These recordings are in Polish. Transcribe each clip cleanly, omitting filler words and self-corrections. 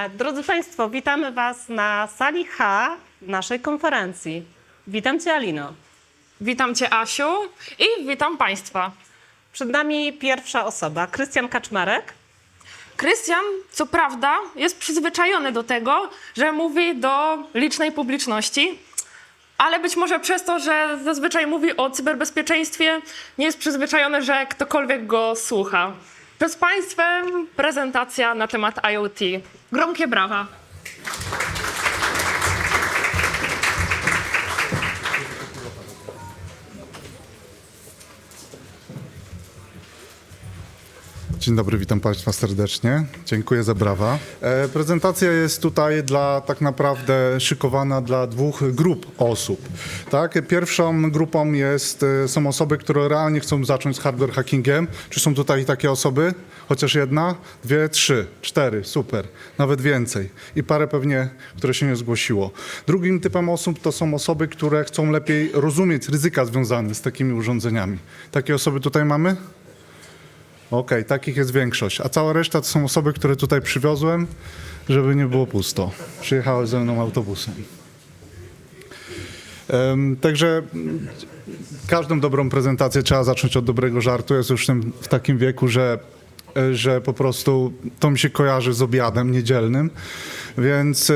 Drodzy Państwo, witamy Was na sali H naszej konferencji. Witam Cię, Alino. Witam Cię, Asiu, i witam Państwa. Przed nami pierwsza osoba, Krystian Kaczmarek. Krystian, co prawda, jest przyzwyczajony do tego, że mówi do licznej publiczności, ale być może przez to, że zazwyczaj mówi o cyberbezpieczeństwie, nie jest przyzwyczajony, że ktokolwiek go słucha. Przed Państwem prezentacja na temat IoT. Gromkie brawa. Dzień dobry, witam Państwa serdecznie. Dziękuję za brawa. Prezentacja jest tutaj tak naprawdę szykowana dla dwóch grup osób. Tak? Pierwszą grupą są osoby, które realnie chcą zacząć z hardware hackingiem. Czy są tutaj takie osoby? Chociaż jedna, dwie, trzy, cztery, super, nawet więcej. I parę pewnie, które się nie zgłosiło. Drugim typem osób to są osoby, które chcą lepiej rozumieć ryzyka związane z takimi urządzeniami. Takie osoby tutaj mamy? Okej, takich jest większość, a cała reszta to są osoby, które tutaj przywiozłem, żeby nie było pusto. Przyjechały ze mną autobusem. Także każdą dobrą prezentację trzeba zacząć od dobrego żartu. Jest już w takim wieku, że po prostu to mi się kojarzy z obiadem niedzielnym, więc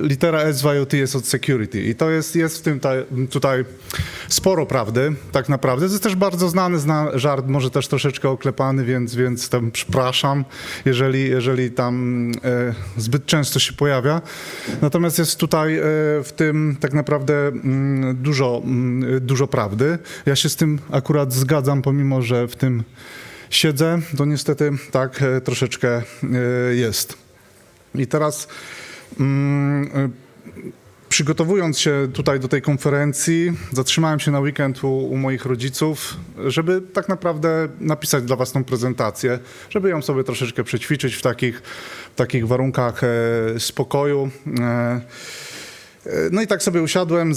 litera S w IoT jest od security i to jest w tym tutaj sporo prawdy, tak naprawdę. To jest też bardzo znany żart, może też troszeczkę oklepany, więc tam przepraszam, jeżeli tam zbyt często się pojawia. Natomiast jest tutaj w tym tak naprawdę dużo prawdy. Ja się z tym akurat zgadzam, pomimo że w tym siedzę, to niestety tak troszeczkę jest. I teraz przygotowując się tutaj do tej konferencji, zatrzymałem się na weekend u moich rodziców, żeby tak naprawdę napisać dla was tą prezentację, żeby ją sobie troszeczkę przećwiczyć w takich warunkach spokoju. No i tak sobie usiadłem,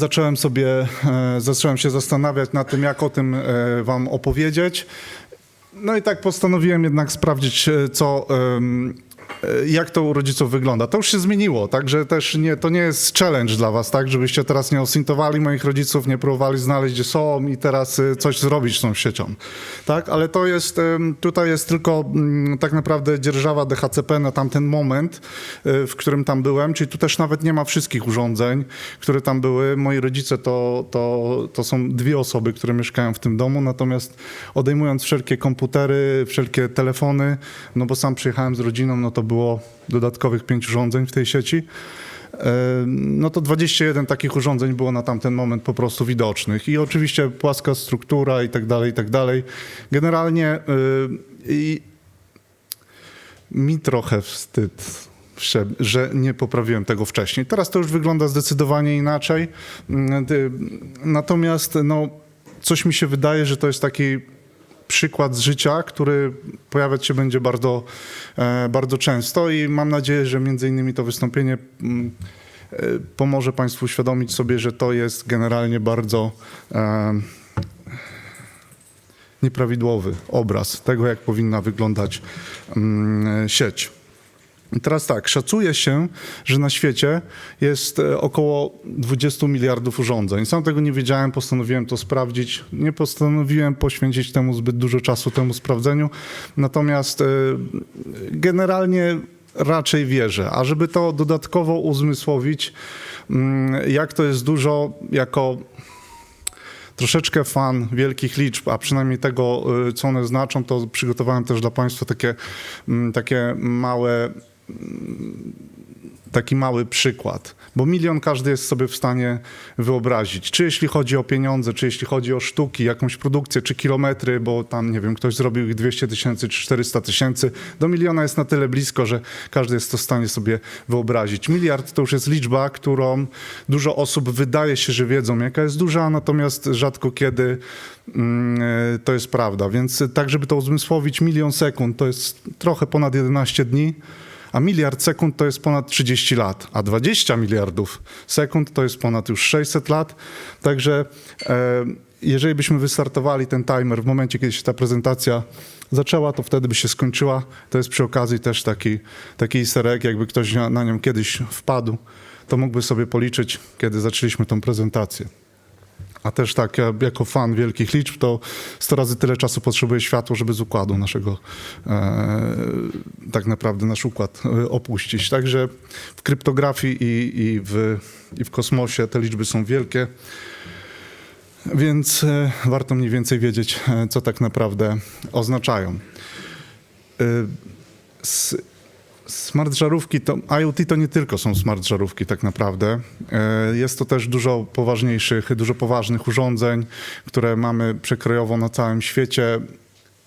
zacząłem się zastanawiać nad tym, jak o tym wam opowiedzieć. No i tak postanowiłem jednak sprawdzić, jak to u rodziców wygląda. To już się zmieniło, także też to nie jest challenge dla was, tak, żebyście teraz nie osintowali moich rodziców, nie próbowali znaleźć, gdzie są i teraz coś zrobić z tą siecią. Tak, ale tutaj jest tylko tak naprawdę dzierżawa DHCP na tamten moment, w którym tam byłem, czyli tu też nawet nie ma wszystkich urządzeń, które tam były. Moi rodzice to są dwie osoby, które mieszkają w tym domu, natomiast odejmując wszelkie komputery, wszelkie telefony, no bo sam przyjechałem z rodziną, no to było dodatkowych 5 urządzeń w tej sieci, no to 21 takich urządzeń było na tamten moment po prostu widocznych. I oczywiście płaska struktura i tak dalej. Generalnie mi trochę wstyd, że nie poprawiłem tego wcześniej. Teraz to już wygląda zdecydowanie inaczej. Natomiast coś mi się wydaje, że to jest taki przykład z życia, który pojawiać się będzie bardzo, bardzo często i mam nadzieję, że między innymi to wystąpienie pomoże Państwu uświadomić sobie, że to jest generalnie bardzo nieprawidłowy obraz tego, jak powinna wyglądać sieć. I teraz tak, szacuje się, że na świecie jest około 20 miliardów urządzeń. Sam tego nie wiedziałem, postanowiłem to sprawdzić. Nie postanowiłem poświęcić temu zbyt dużo czasu, temu sprawdzeniu. Natomiast generalnie raczej wierzę. A żeby to dodatkowo uzmysłowić, jak to jest dużo, jako troszeczkę fan wielkich liczb, a przynajmniej tego, co one znaczą, to przygotowałem też dla Państwa taki mały przykład, bo milion każdy jest sobie w stanie wyobrazić. Czy jeśli chodzi o pieniądze, czy jeśli chodzi o sztuki, jakąś produkcję, czy kilometry, bo tam, nie wiem, ktoś zrobił ich 200 000 czy 400 000, do miliona jest na tyle blisko, że każdy jest to w stanie sobie wyobrazić. Miliard to już jest liczba, którą dużo osób wydaje się, że wiedzą, jaka jest duża, natomiast rzadko kiedy to jest prawda. Więc tak, żeby to uzmysłowić, 1 000 000 sekund to jest trochę ponad 11 dni, a 1 000 000 sekund to jest ponad 30 lat, a 20 miliardów sekund to jest ponad już 600 lat. Także jeżeli byśmy wystartowali ten timer w momencie, kiedy się ta prezentacja zaczęła, to wtedy by się skończyła. To jest przy okazji też taki easter egg, jakby ktoś na nią kiedyś wpadł, to mógłby sobie policzyć, kiedy zaczęliśmy tą prezentację. A też tak, ja jako fan wielkich liczb, to 100 razy tyle czasu potrzebuję światło, żeby z układu naszego, tak naprawdę nasz układ opuścić. Także w kryptografii i w kosmosie te liczby są wielkie, więc warto mniej więcej wiedzieć, co tak naprawdę oznaczają. Smart żarówki, to IoT to nie tylko są smart żarówki tak naprawdę. Jest to też dużo poważnych urządzeń, które mamy przekrojowo na całym świecie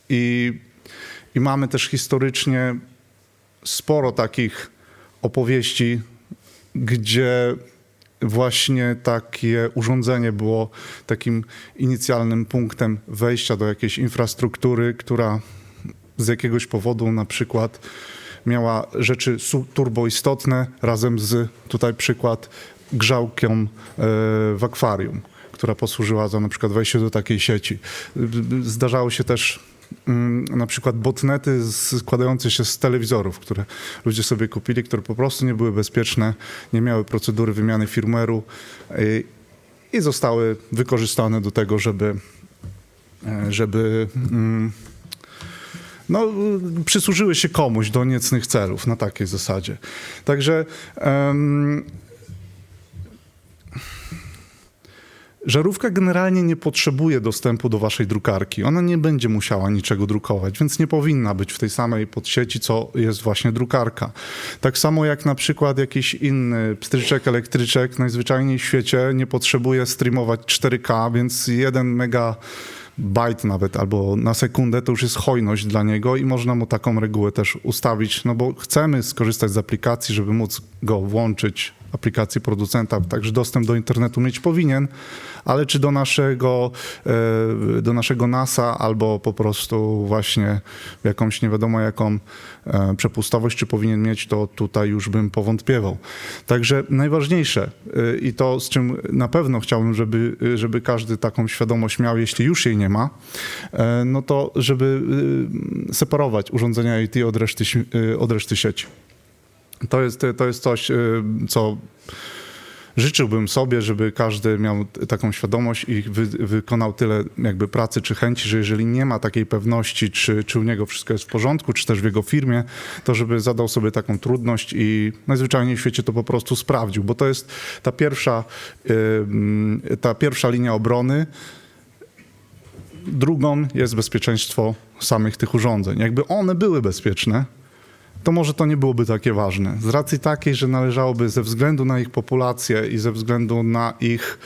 i mamy też historycznie sporo takich opowieści, gdzie właśnie takie urządzenie było takim inicjalnym punktem wejścia do jakiejś infrastruktury, która z jakiegoś powodu na przykład miała rzeczy turboistotne razem z, tutaj przykład, grzałką w akwarium, która posłużyła za na przykład wejście do takiej sieci. Zdarzało się też na przykład botnety składające się z telewizorów, które ludzie sobie kupili, które po prostu nie były bezpieczne, nie miały procedury wymiany firmware'u i zostały wykorzystane do tego, żeby no, przysłużyły się komuś do niecnych celów na takiej zasadzie. Także żarówka generalnie nie potrzebuje dostępu do waszej drukarki. Ona nie będzie musiała niczego drukować, więc nie powinna być w tej samej podsieci, co jest właśnie drukarka. Tak samo jak na przykład jakiś inny pstryczek, elektryczek najzwyczajniej w świecie nie potrzebuje streamować 4K, więc 1 megabajt nawet albo na sekundę to już jest hojność dla niego i można mu taką regułę też ustawić, no bo chcemy skorzystać z aplikacji, żeby móc go włączyć, aplikacji producenta, także dostęp do internetu mieć powinien, ale czy do naszego NASA albo po prostu właśnie jakąś nie wiadomo jaką przepustowość, czy powinien mieć, to tutaj już bym powątpiewał. Także najważniejsze i to, z czym na pewno chciałbym, żeby każdy taką świadomość miał, jeśli już jej nie ma, no to żeby separować urządzenia IT od reszty sieci. To jest coś, co życzyłbym sobie, żeby każdy miał taką świadomość i wykonał tyle jakby pracy czy chęci, że jeżeli nie ma takiej pewności, czy u niego wszystko jest w porządku, czy też w jego firmie, to żeby zadał sobie taką trudność i najzwyczajniej w świecie to po prostu sprawdził, bo to jest ta pierwsza linia obrony. Drugą jest bezpieczeństwo samych tych urządzeń. Jakby one były bezpieczne, to może to nie byłoby takie ważne. Z racji takiej, że należałoby ze względu na ich populację i ze względu na ich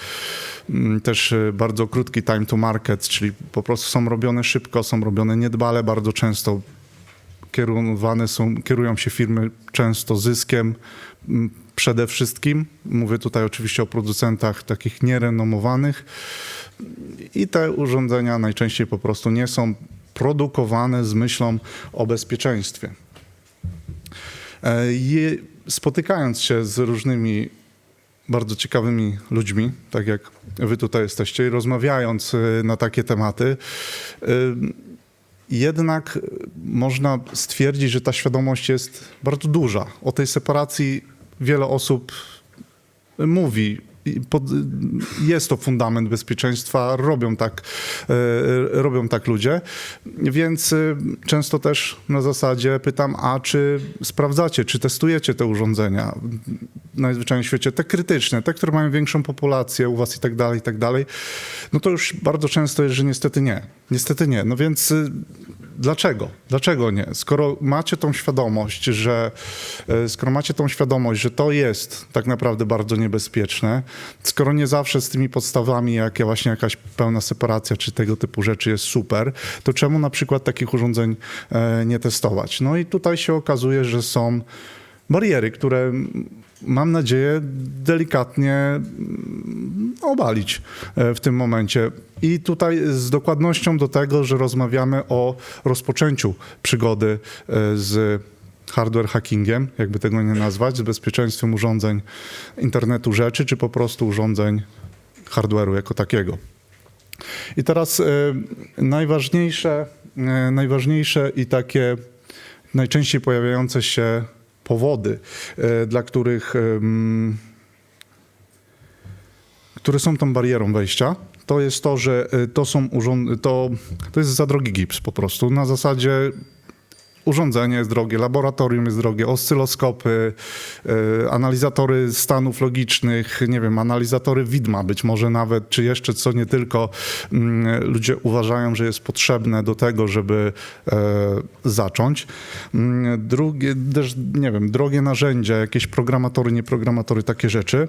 też bardzo krótki time to market, czyli po prostu są robione szybko, są robione niedbale, bardzo często kierują się firmy często zyskiem przede wszystkim. Mówię tutaj oczywiście o producentach takich nierenomowanych i te urządzenia najczęściej po prostu nie są produkowane z myślą o bezpieczeństwie. Spotykając się z różnymi bardzo ciekawymi ludźmi, tak jak wy tutaj jesteście, i rozmawiając na takie tematy, jednak można stwierdzić, że ta świadomość jest bardzo duża. O tej separacji wiele osób mówi. Jest to fundament bezpieczeństwa, robią tak ludzie, więc często też na zasadzie pytam, a czy sprawdzacie, czy testujecie te urządzenia najzwyczajniej w świecie, te krytyczne, te, które mają większą populację u was i tak dalej, no to już bardzo często jest, że niestety nie, no więc Dlaczego nie? Skoro macie tą świadomość, że to jest tak naprawdę bardzo niebezpieczne, skoro nie zawsze z tymi podstawami, jak właśnie jakaś pełna separacja czy tego typu rzeczy jest super, to czemu na przykład takich urządzeń nie testować? No i tutaj się okazuje, że są bariery, które mam nadzieję delikatnie obalić w tym momencie. I tutaj z dokładnością do tego, że rozmawiamy o rozpoczęciu przygody z hardware hackingiem, jakby tego nie nazwać, z bezpieczeństwem urządzeń internetu rzeczy, czy po prostu urządzeń hardware'u jako takiego. I teraz najważniejsze i takie najczęściej pojawiające się powody, dla które są tą barierą wejścia, to jest to, że to jest za drogi gips po prostu. Na zasadzie urządzenie jest drogie, laboratorium jest drogie, oscyloskopy, analizatory stanów logicznych, nie wiem, analizatory widma być może nawet, czy jeszcze co nie tylko ludzie uważają, że jest potrzebne do tego, żeby zacząć. Drugie, też, nie wiem, drogie narzędzia, jakieś programatory, nieprogramatory, takie rzeczy.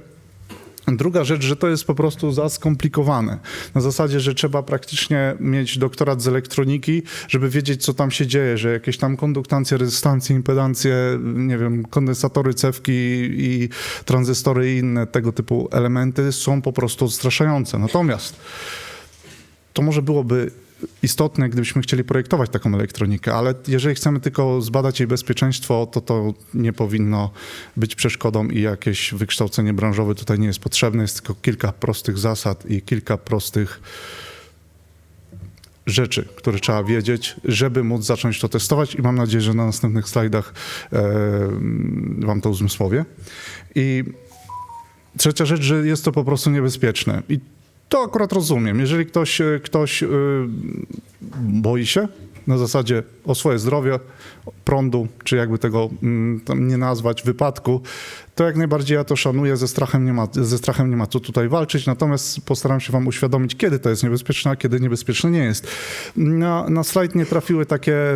Druga rzecz, że to jest po prostu za skomplikowane. Na zasadzie, że trzeba praktycznie mieć doktorat z elektroniki, żeby wiedzieć, co tam się dzieje, że jakieś tam konduktancje, rezystancje, impedancje, nie wiem, kondensatory, cewki i tranzystory i inne tego typu elementy są po prostu odstraszające. Natomiast to może byłoby istotne, gdybyśmy chcieli projektować taką elektronikę, ale jeżeli chcemy tylko zbadać jej bezpieczeństwo, to nie powinno być przeszkodą i jakieś wykształcenie branżowe tutaj nie jest potrzebne. Jest tylko kilka prostych zasad i kilka prostych rzeczy, które trzeba wiedzieć, żeby móc zacząć to testować i mam nadzieję, że na następnych slajdach wam to uzmysłowię. I trzecia rzecz, że jest to po prostu niebezpieczne. I to akurat rozumiem. Jeżeli ktoś boi się na zasadzie o swoje zdrowie, prądu, czy jakby tego tam nie nazwać, wypadku, to jak najbardziej ja to szanuję, ze strachem nie ma co tutaj walczyć, natomiast postaram się wam uświadomić, kiedy to jest niebezpieczne, a kiedy niebezpieczne nie jest. Na slajd nie trafiły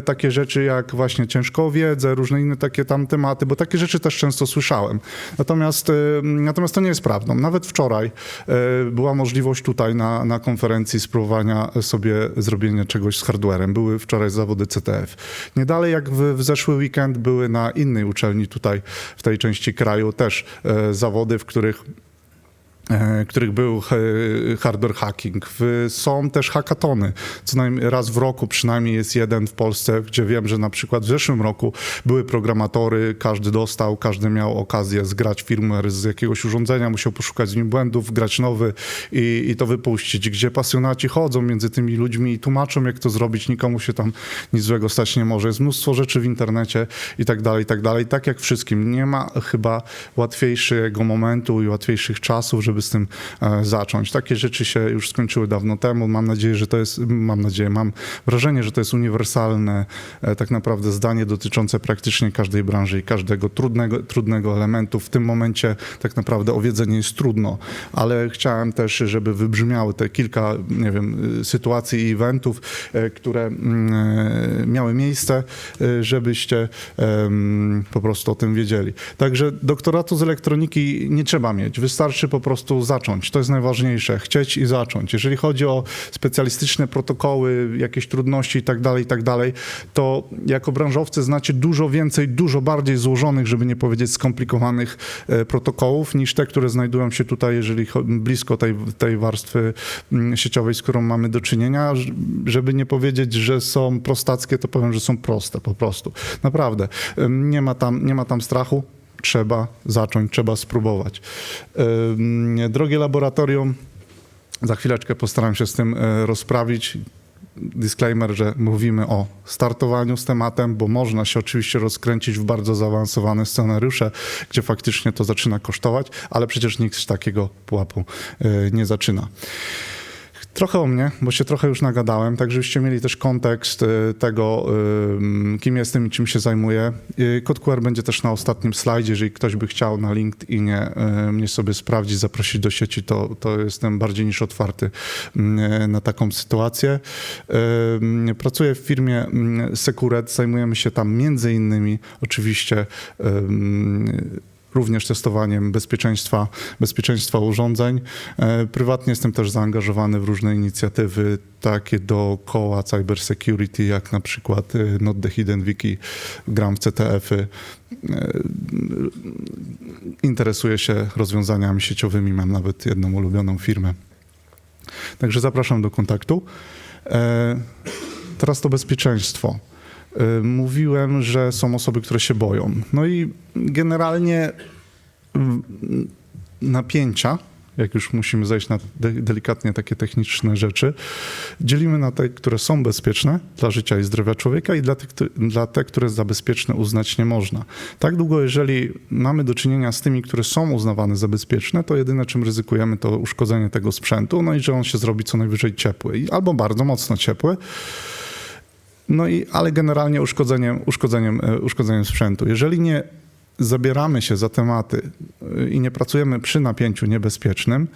takie rzeczy jak właśnie ciężką wiedzę, różne inne takie tam tematy, bo takie rzeczy też często słyszałem. Natomiast to nie jest prawdą. Nawet wczoraj była możliwość tutaj na konferencji spróbowania sobie zrobienia czegoś z hardwarem. Były wczoraj zawody CTF. Nie dalej jak w zeszły weekend były na innej uczelni tutaj w tej części kraju też zawody, w których był hardware hacking. Są też hackatony. Co najmniej raz w roku przynajmniej jest jeden w Polsce, gdzie wiem, że na przykład w zeszłym roku były programatory, każdy miał okazję zgrać firmware z jakiegoś urządzenia, musiał poszukać z nim błędów, grać nowy i to wypuścić, gdzie pasjonaci chodzą między tymi ludźmi i tłumaczą, jak to zrobić, nikomu się tam nic złego stać nie może. Jest mnóstwo rzeczy w internecie i tak dalej, i tak dalej. Tak jak wszystkim. Nie ma chyba łatwiejszego momentu i łatwiejszych czasów, żeby z tym zacząć. Takie rzeczy się już skończyły dawno temu. Mam wrażenie, że to jest uniwersalne tak naprawdę zdanie dotyczące praktycznie każdej branży i każdego trudnego elementu. W tym momencie tak naprawdę o wiedzę nie jest trudno, ale chciałem też, żeby wybrzmiały te kilka, nie wiem, sytuacji i eventów, które miały miejsce, żebyście po prostu o tym wiedzieli. Także doktoratu z elektroniki nie trzeba mieć. Wystarczy po prostu zacząć. To jest najważniejsze. Chcieć i zacząć. Jeżeli chodzi o specjalistyczne protokoły, jakieś trudności i tak dalej, to jako branżowcy znacie dużo więcej, dużo bardziej złożonych, żeby nie powiedzieć skomplikowanych protokołów niż te, które znajdują się tutaj, jeżeli blisko tej warstwy sieciowej, z którą mamy do czynienia. Żeby nie powiedzieć, że są prostackie, to powiem, że są proste po prostu. Naprawdę. Nie ma tam strachu. Trzeba zacząć, trzeba spróbować. Drogie laboratorium, za chwileczkę postaram się z tym rozprawić. Disclaimer, że mówimy o startowaniu z tematem, bo można się oczywiście rozkręcić w bardzo zaawansowane scenariusze, gdzie faktycznie to zaczyna kosztować, ale przecież nikt z takiego pułapu nie zaczyna. Trochę o mnie, bo się trochę już nagadałem, tak żebyście mieli też kontekst tego, kim jestem i czym się zajmuję. Kod QR będzie też na ostatnim slajdzie. Jeżeli ktoś by chciał na LinkedInie mnie sobie sprawdzić, zaprosić do sieci, to jestem bardziej niż otwarty na taką sytuację. Pracuję w firmie Securet, zajmujemy się tam między innymi oczywiście również testowaniem bezpieczeństwa urządzeń. Prywatnie jestem też zaangażowany w różne inicjatywy takie dookoła cybersecurity, jak na przykład Not the Hidden Wiki, gram w CTF-y. Interesuję się rozwiązaniami sieciowymi, mam nawet jedną ulubioną firmę. Także zapraszam do kontaktu. Teraz to bezpieczeństwo. Mówiłem, że są osoby, które się boją. No i generalnie napięcia jak już musimy zejść na delikatnie takie techniczne rzeczy, dzielimy na te, które są bezpieczne dla życia i zdrowia człowieka i dla te, które za bezpieczne uznać nie można. Tak długo, jeżeli mamy do czynienia z tymi, które są uznawane za bezpieczne, to jedyne, czym ryzykujemy, to uszkodzenie tego sprzętu, no i że on się zrobi co najwyżej ciepły albo bardzo mocno ciepły. Ale generalnie uszkodzeniem sprzętu. Jeżeli nie zabieramy się za tematy i nie pracujemy przy napięciu niebezpiecznym,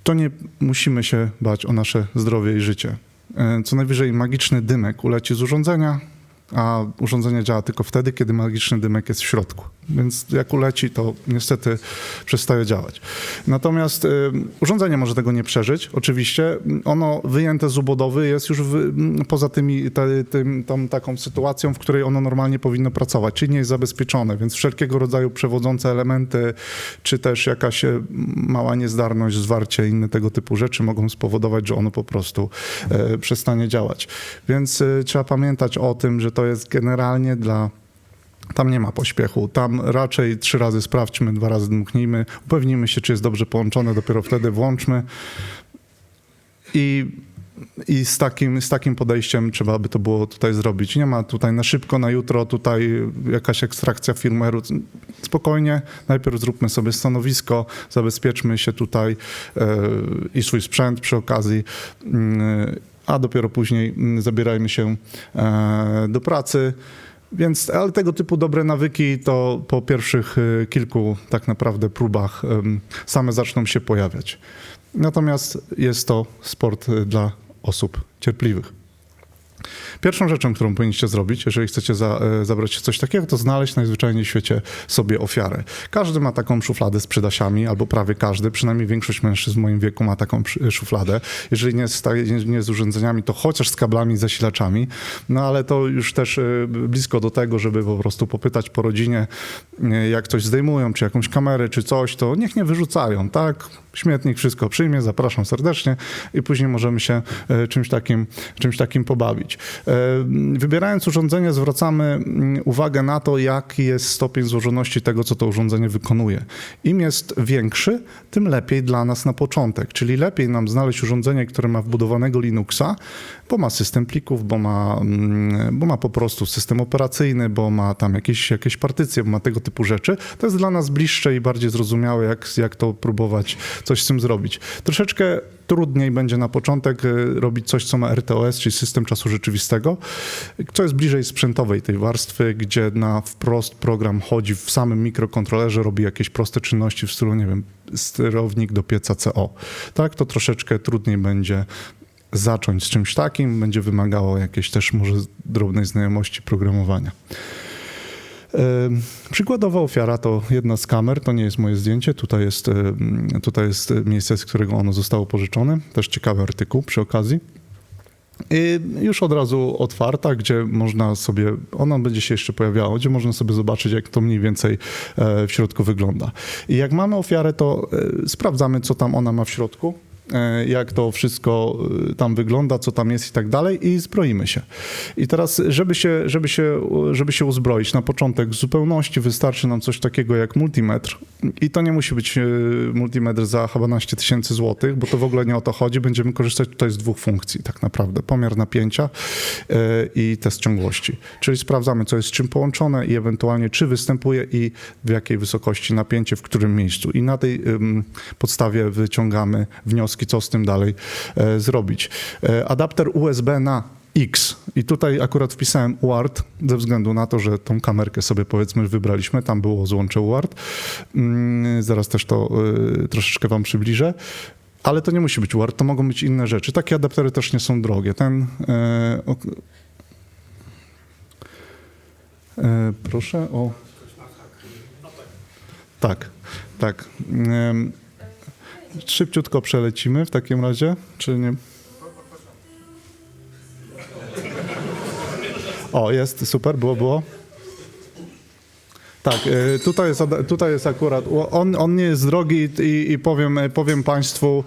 to nie musimy się bać o nasze zdrowie i życie. Co najwyżej magiczny dymek uleci z urządzenia, a urządzenie działa tylko wtedy, kiedy magiczny dymek jest w środku. Więc jak uleci, to niestety przestaje działać. Natomiast urządzenie może tego nie przeżyć. Oczywiście ono wyjęte z ubudowy jest już poza tą taką sytuacją, w której ono normalnie powinno pracować, czyli nie jest zabezpieczone, więc wszelkiego rodzaju przewodzące elementy, czy też jakaś mała niezdarność, zwarcie, inne tego typu rzeczy mogą spowodować, że ono po prostu przestanie działać. Więc trzeba pamiętać o tym, że to jest generalnie tam nie ma pośpiechu. Tam raczej 3 razy sprawdźmy, 2 razy dmuchnijmy, upewnijmy się, czy jest dobrze połączone, dopiero wtedy włączmy. I z takim podejściem trzeba by to było tutaj zrobić. Nie ma tutaj na szybko, na jutro, tutaj jakaś ekstrakcja firmware'u. Spokojnie, najpierw zróbmy sobie stanowisko, zabezpieczmy się tutaj i swój sprzęt przy okazji, a dopiero później zabierajmy się do pracy. Ale tego typu dobre nawyki to po pierwszych kilku tak naprawdę próbach same zaczną się pojawiać. Natomiast jest to sport dla osób cierpliwych. Pierwszą rzeczą, którą powinniście zrobić, jeżeli chcecie zabrać się coś takiego, to znaleźć najzwyczajniej w świecie sobie ofiarę. Każdy ma taką szufladę z przydasiami, albo prawie każdy, przynajmniej większość mężczyzn w moim wieku ma taką szufladę. Jeżeli nie z urządzeniami, to chociaż z kablami i zasilaczami, ale to już też blisko do tego, żeby po prostu popytać po rodzinie, jak coś zdejmują, czy jakąś kamerę, czy coś, to niech nie wyrzucają, tak? Śmietnik wszystko przyjmie, zapraszam serdecznie i później możemy się czymś takim pobawić. Wybierając urządzenie, zwracamy uwagę na to, jaki jest stopień złożoności tego, co to urządzenie wykonuje. Im jest większy, tym lepiej dla nas na początek, czyli lepiej nam znaleźć urządzenie, które ma wbudowanego Linuxa, bo ma system plików, bo ma po prostu system operacyjny, bo ma tam jakieś partycje, bo ma tego typu rzeczy. To jest dla nas bliższe i bardziej zrozumiałe, jak to próbować coś z tym zrobić. Troszeczkę trudniej będzie na początek robić coś, co ma RTOS, czyli system czasu rzeczywistego, co jest bliżej sprzętowej tej warstwy, gdzie na wprost program chodzi w samym mikrokontrolerze, robi jakieś proste czynności w stylu, nie wiem, sterownik do pieca CO. Tak, to troszeczkę trudniej będzie zacząć z czymś takim, będzie wymagało jakiejś też może drobnej znajomości programowania. Przykładowa ofiara to jedna z kamer, to nie jest moje zdjęcie, tutaj jest miejsce, z którego ono zostało pożyczone, też ciekawy artykuł przy okazji. I już od razu otwarta, gdzie można sobie, ona będzie się jeszcze pojawiało, gdzie można sobie zobaczyć, jak to mniej więcej w środku wygląda. I jak mamy ofiarę, to sprawdzamy, co tam ona ma w środku, jak to wszystko tam wygląda, co tam jest i tak dalej i zbroimy się. I teraz, żeby się uzbroić, na początek w zupełności wystarczy nam coś takiego jak multimetr i to nie musi być multimetr za chyba 12 000 złotych, bo to w ogóle nie o to chodzi. Będziemy korzystać tutaj z 2 funkcji tak naprawdę. Pomiar napięcia i test ciągłości. Czyli sprawdzamy, co jest z czym połączone i ewentualnie czy występuje i w jakiej wysokości napięcie, w którym miejscu. I na tej podstawie wyciągamy wnioski, co z tym dalej zrobić. Adapter USB na X. I tutaj akurat wpisałem UART, ze względu na to, że tą kamerkę sobie powiedzmy wybraliśmy, tam było złącze UART. Zaraz też to troszeczkę wam przybliżę. Ale to nie musi być UART, to mogą być inne rzeczy. Takie adaptery też nie są drogie. Proszę o... Tak. Szybciutko przelecimy w takim razie, czy nie? O, jest, super, było. Tak, tutaj jest akurat, on nie jest drogi i powiem Państwu,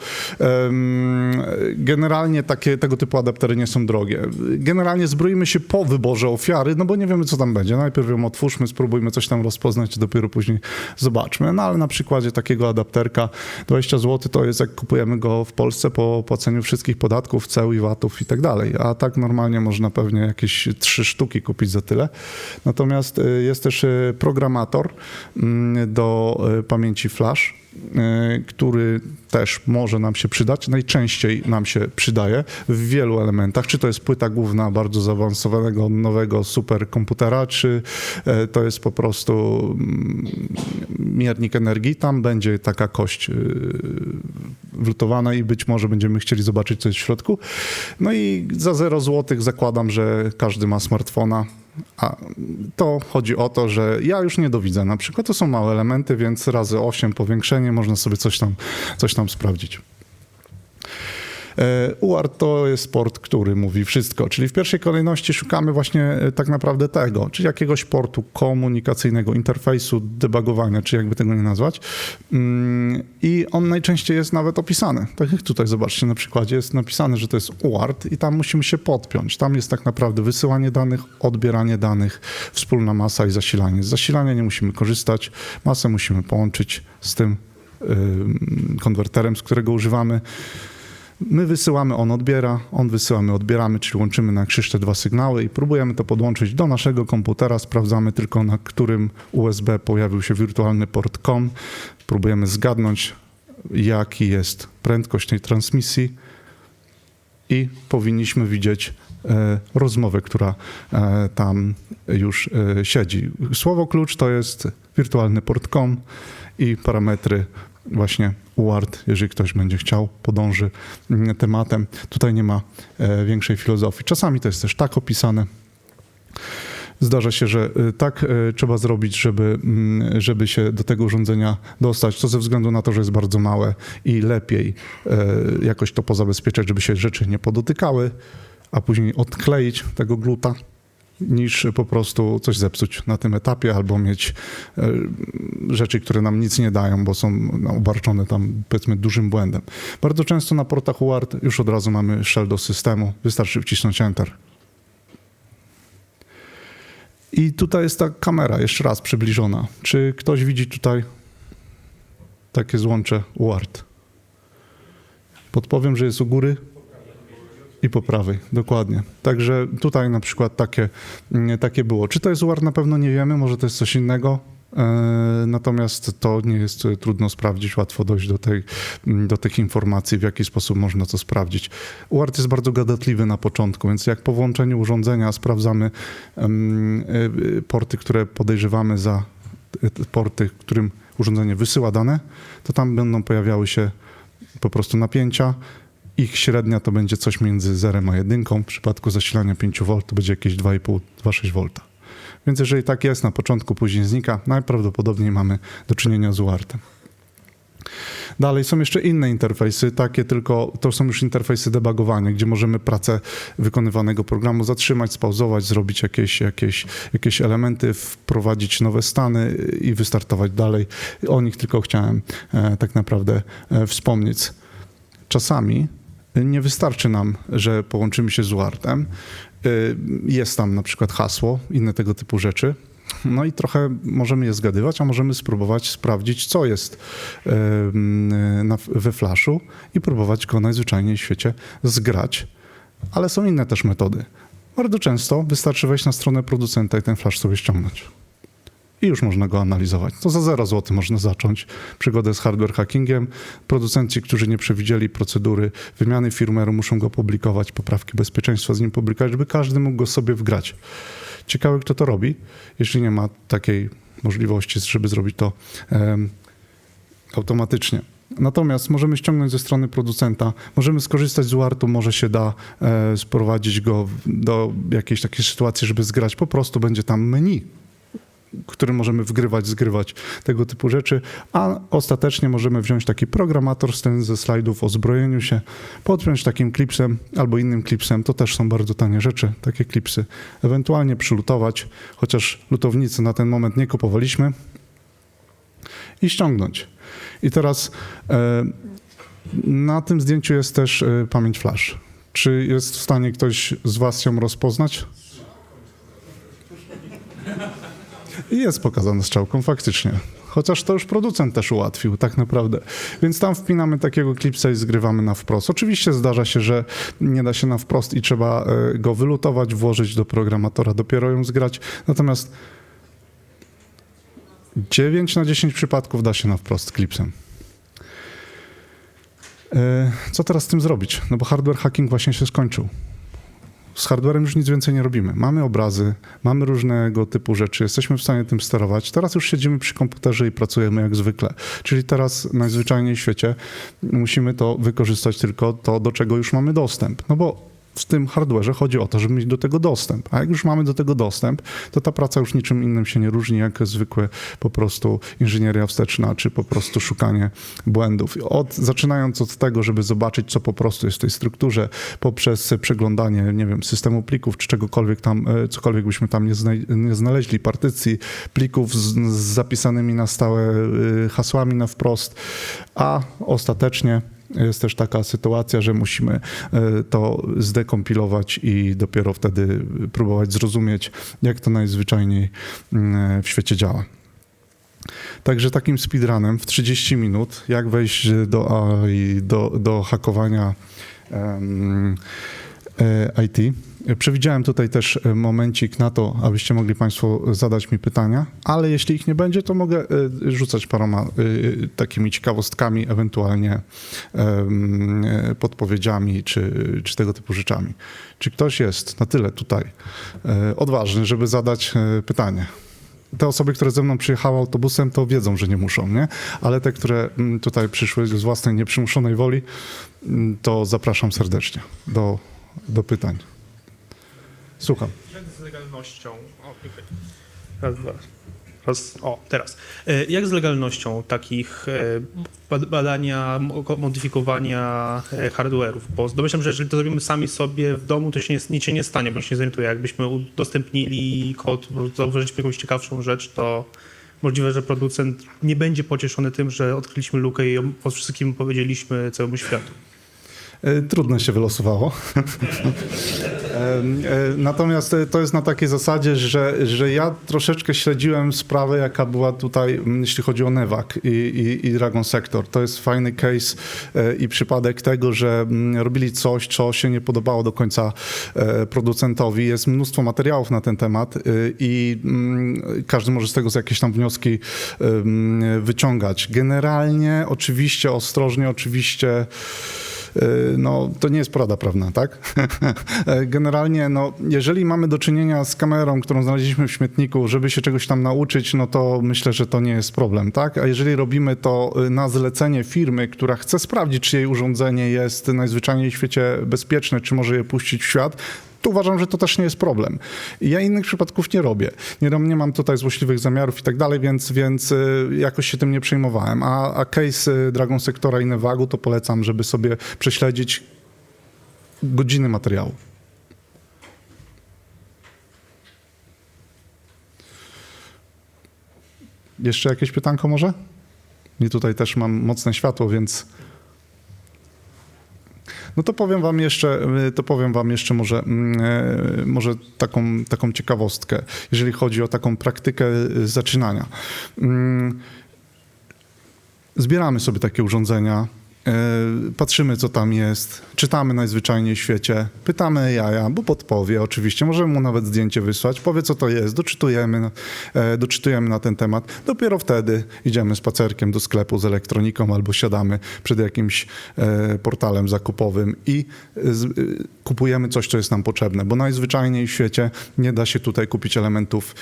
generalnie tego typu adaptery nie są drogie. Generalnie zbroimy się po wyborze ofiary, no bo nie wiemy, co tam będzie. Najpierw ją otwórzmy, spróbujmy coś tam rozpoznać, dopiero później zobaczmy. No ale na przykładzie takiego adapterka 20 zł to jest, jak kupujemy go w Polsce po płaceniu wszystkich podatków, ceł i VAT-ów i tak dalej. A tak normalnie można pewnie jakieś 3 sztuki kupić za tyle. Natomiast jest też programator do pamięci flash, który też może nam się przydać. Najczęściej nam się przydaje w wielu elementach. Czy to jest płyta główna bardzo zaawansowanego, nowego superkomputera, czy to jest po prostu miernik energii. Tam będzie taka kość wlutowana i być może będziemy chcieli zobaczyć, co jest w środku. No i za 0 zł zakładam, że każdy ma smartfona. A to chodzi o to, że ja już nie dowidzę. Na przykład to są małe elementy, więc razy 8 powiększenie, można sobie coś tam sprawdzić. UART to jest sport, który mówi wszystko, czyli w pierwszej kolejności szukamy właśnie tak naprawdę tego, czyli jakiegoś portu komunikacyjnego, interfejsu, debugowania, czy jakby tego nie nazwać. I on najczęściej jest nawet opisany. Tak jak tutaj zobaczcie na przykładzie, jest napisane, że to jest UART i tam musimy się podpiąć. Tam jest tak naprawdę wysyłanie danych, odbieranie danych, wspólna masa i zasilanie. Z zasilania nie musimy korzystać, masę musimy połączyć z tym konwerterem, z którego używamy. My wysyłamy, on odbiera, on wysyła, my odbieramy, czyli łączymy na krzyż te 2 sygnały i próbujemy to podłączyć do naszego komputera. Sprawdzamy tylko, na którym USB pojawił się wirtualny port COM. Próbujemy zgadnąć, jaki jest prędkość tej transmisji i powinniśmy widzieć rozmowę, która tam już siedzi. Słowo klucz to jest wirtualny port COM i parametry właśnie UART, jeżeli ktoś będzie chciał, podąży tematem. Tutaj nie ma większej filozofii. Czasami to jest też tak opisane. Zdarza się, że tak trzeba zrobić, żeby się do tego urządzenia dostać. To ze względu na to, że jest bardzo małe i lepiej jakoś to pozabezpieczać, żeby się rzeczy nie podotykały, a później odkleić tego gluta, niż po prostu coś zepsuć na tym etapie albo mieć rzeczy, które nam nic nie dają, bo są obarczone tam, powiedzmy, dużym błędem. Bardzo często na portach UART już od razu mamy shell do systemu, wystarczy wcisnąć Enter. I tutaj jest ta kamera, jeszcze raz przybliżona. Czy ktoś widzi tutaj takie złącze UART? Podpowiem, że jest u góry i po prawej, dokładnie. Także tutaj na przykład takie było. Czy to jest UART, na pewno nie wiemy, może to jest coś innego. Natomiast to nie jest trudno sprawdzić, łatwo dojść do tych informacji, w jaki sposób można to sprawdzić. UART jest bardzo gadatliwy na początku, więc jak po włączeniu urządzenia sprawdzamy porty, które podejrzewamy za porty, którym urządzenie wysyła dane, to tam będą pojawiały się po prostu napięcia. Ich średnia to będzie coś między 0 a 1. W przypadku zasilania 5 V to będzie jakieś 2,5-2,6 V. Więc jeżeli tak jest na początku, później znika, najprawdopodobniej mamy do czynienia z UART-em. Dalej są jeszcze inne interfejsy, takie tylko, to są już interfejsy debugowania, gdzie możemy pracę wykonywanego programu zatrzymać, spauzować, zrobić jakieś elementy, wprowadzić nowe stany i wystartować dalej. O nich tylko chciałem tak naprawdę wspomnieć. Czasami nie wystarczy nam, że połączymy się z UART-em. Jest tam na przykład hasło, inne tego typu rzeczy. No i trochę możemy je zgadywać, a możemy spróbować sprawdzić, co jest we flashu i próbować go najzwyczajniej w świecie zgrać. Ale są inne też metody. Bardzo często wystarczy wejść na stronę producenta i ten flash sobie ściągnąć. I już można go analizować. To za 0 zł można zacząć przygodę z hardware hackingiem. Producenci, którzy nie przewidzieli procedury wymiany firmware'u, muszą go publikować, poprawki bezpieczeństwa z nim publikować, żeby każdy mógł go sobie wgrać. Ciekawe, kto to robi, jeśli nie ma takiej możliwości, żeby zrobić to automatycznie. Natomiast możemy ściągnąć ze strony producenta, możemy skorzystać z UART-u, może się da sprowadzić go do jakiejś takiej sytuacji, żeby zgrać. Po prostu będzie tam menu. którym możemy wgrywać, zgrywać tego typu rzeczy, a ostatecznie możemy wziąć taki programator z ten ze slajdów o zbrojeniu się, podpiąć takim klipsem albo innym klipsem, to też są bardzo tanie rzeczy, takie klipsy, ewentualnie przylutować, chociaż lutownicy na ten moment nie kupowaliśmy i ściągnąć. I teraz na tym zdjęciu jest też pamięć flash. Czy jest w stanie ktoś z was ją rozpoznać? I jest pokazane strzałką, faktycznie. Chociaż to już producent też ułatwił, tak naprawdę. Więc tam wpinamy takiego klipsa i zgrywamy na wprost. Oczywiście zdarza się, że nie da się na wprost i trzeba go wylutować, włożyć do programatora, dopiero ją zgrać. Natomiast 9 na 10 przypadków da się na wprost klipsem. Co teraz z tym zrobić? No bo hardware hacking właśnie się skończył. Z hardwarem już nic więcej nie robimy. Mamy obrazy, mamy różnego typu rzeczy, jesteśmy w stanie tym sterować. Teraz już siedzimy przy komputerze i pracujemy jak zwykle. Czyli teraz najzwyczajniej w świecie musimy to wykorzystać tylko to, do czego już mamy dostęp. No bo w tym hardwareze chodzi o to, żeby mieć do tego dostęp. A jak już mamy do tego dostęp, to ta praca już niczym innym się nie różni, jak zwykłe po prostu inżynieria wsteczna, czy po prostu szukanie błędów. Zaczynając od tego, żeby zobaczyć, co po prostu jest w tej strukturze, poprzez przeglądanie, nie wiem, systemu plików, czy czegokolwiek tam, cokolwiek byśmy tam nie znaleźli, partycji, plików z zapisanymi na stałe hasłami na wprost, a ostatecznie jest też taka sytuacja, że musimy to zdekompilować i dopiero wtedy próbować zrozumieć, jak to najzwyczajniej w świecie działa. Także takim speedrunem w 30 minut, jak wejść do hakowania IT. Przewidziałem tutaj też momencik na to, abyście mogli Państwo zadać mi pytania, ale jeśli ich nie będzie, to mogę rzucać paroma takimi ciekawostkami, ewentualnie podpowiedziami czy tego typu rzeczami. Czy ktoś jest na tyle tutaj odważny, żeby zadać pytanie? Te osoby, które ze mną przyjechały autobusem, to wiedzą, że nie muszą, nie? Ale te, które tutaj przyszły z własnej nieprzymuszonej woli, to zapraszam serdecznie do pytań. Słucham. Jak z legalnością? Raz, dwa. Teraz. Jak z legalnością takich badania, modyfikowania hardware'ów? Bo domyślam, że jeżeli to zrobimy sami sobie w domu, to nic się nie stanie, bo się nie zorientuję. Jakbyśmy udostępnili kod, zauważyliśmy jakąś ciekawszą rzecz, to możliwe, że producent nie będzie pocieszony tym, że odkryliśmy lukę i ją po wszystkim powiedzieliśmy całemu światu. Trudno się wylosowało. Natomiast to jest na takiej zasadzie, że ja troszeczkę śledziłem sprawę, jaka była tutaj, jeśli chodzi o Nevak i Dragon Sector. To jest fajny case i przypadek tego, że robili coś, co się nie podobało do końca producentowi. Jest mnóstwo materiałów na ten temat i każdy może z tego jakieś tam wnioski wyciągać. Generalnie, oczywiście, ostrożnie, oczywiście no, to nie jest porada prawna, tak? Generalnie, no, jeżeli mamy do czynienia z kamerą, którą znaleźliśmy w śmietniku, żeby się czegoś tam nauczyć, no to myślę, że to nie jest problem, tak? A jeżeli robimy to na zlecenie firmy, która chce sprawdzić, czy jej urządzenie jest najzwyczajniej w świecie bezpieczne, czy może je puścić w świat, to uważam, że to też nie jest problem. Ja innych przypadków nie robię. Nie mam tutaj złośliwych zamiarów i tak dalej, więc jakoś się tym nie przejmowałem. A case Dragon Sectora i Nevagu to polecam, żeby sobie prześledzić godziny materiału. Jeszcze jakieś pytanko może? I tutaj też mam mocne światło, więc... No to powiem wam jeszcze może taką ciekawostkę, jeżeli chodzi o taką praktykę zaczynania. Zbieramy sobie takie urządzenia, patrzymy, co tam jest, czytamy najzwyczajniej w świecie, pytamy jaja, bo podpowie oczywiście, możemy mu nawet zdjęcie wysłać, powie, co to jest, doczytujemy na ten temat. Dopiero wtedy idziemy spacerkiem do sklepu z elektroniką albo siadamy przed jakimś portalem zakupowym i kupujemy coś, co jest nam potrzebne, bo najzwyczajniej w świecie nie da się tutaj kupić elementów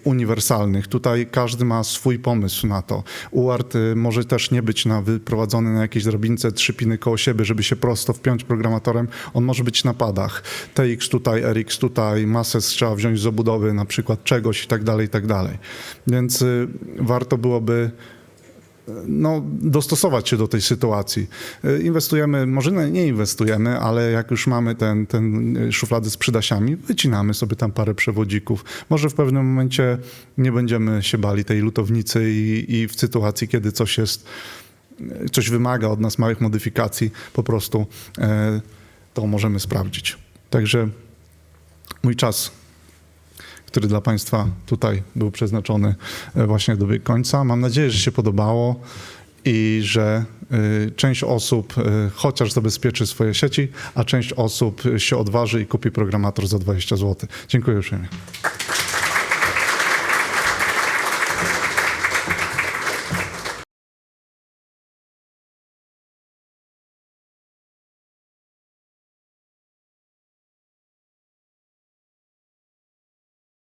uniwersalnych. Tutaj każdy ma swój pomysł na to. UART może też nie być wyprowadzony na jakieś drabince, 3 piny koło siebie, żeby się prosto wpiąć programatorem, on może być na padach. TX tutaj, RX tutaj, masę trzeba wziąć z obudowy na przykład czegoś i tak dalej, i tak dalej. Więc warto byłoby dostosować się do tej sytuacji. Inwestujemy, może nie inwestujemy, ale jak już mamy ten szuflady z przydasiami, wycinamy sobie tam parę przewodzików. Może w pewnym momencie nie będziemy się bali tej lutownicy i w sytuacji, kiedy coś wymaga od nas małych modyfikacji, po prostu to możemy sprawdzić. Także mój czas, który dla Państwa tutaj był przeznaczony, właśnie dobiegł końca. Mam nadzieję, że się podobało i że część osób chociaż zabezpieczy swoje sieci, a część osób się odważy i kupi programator za 20 zł. Dziękuję uprzejmie.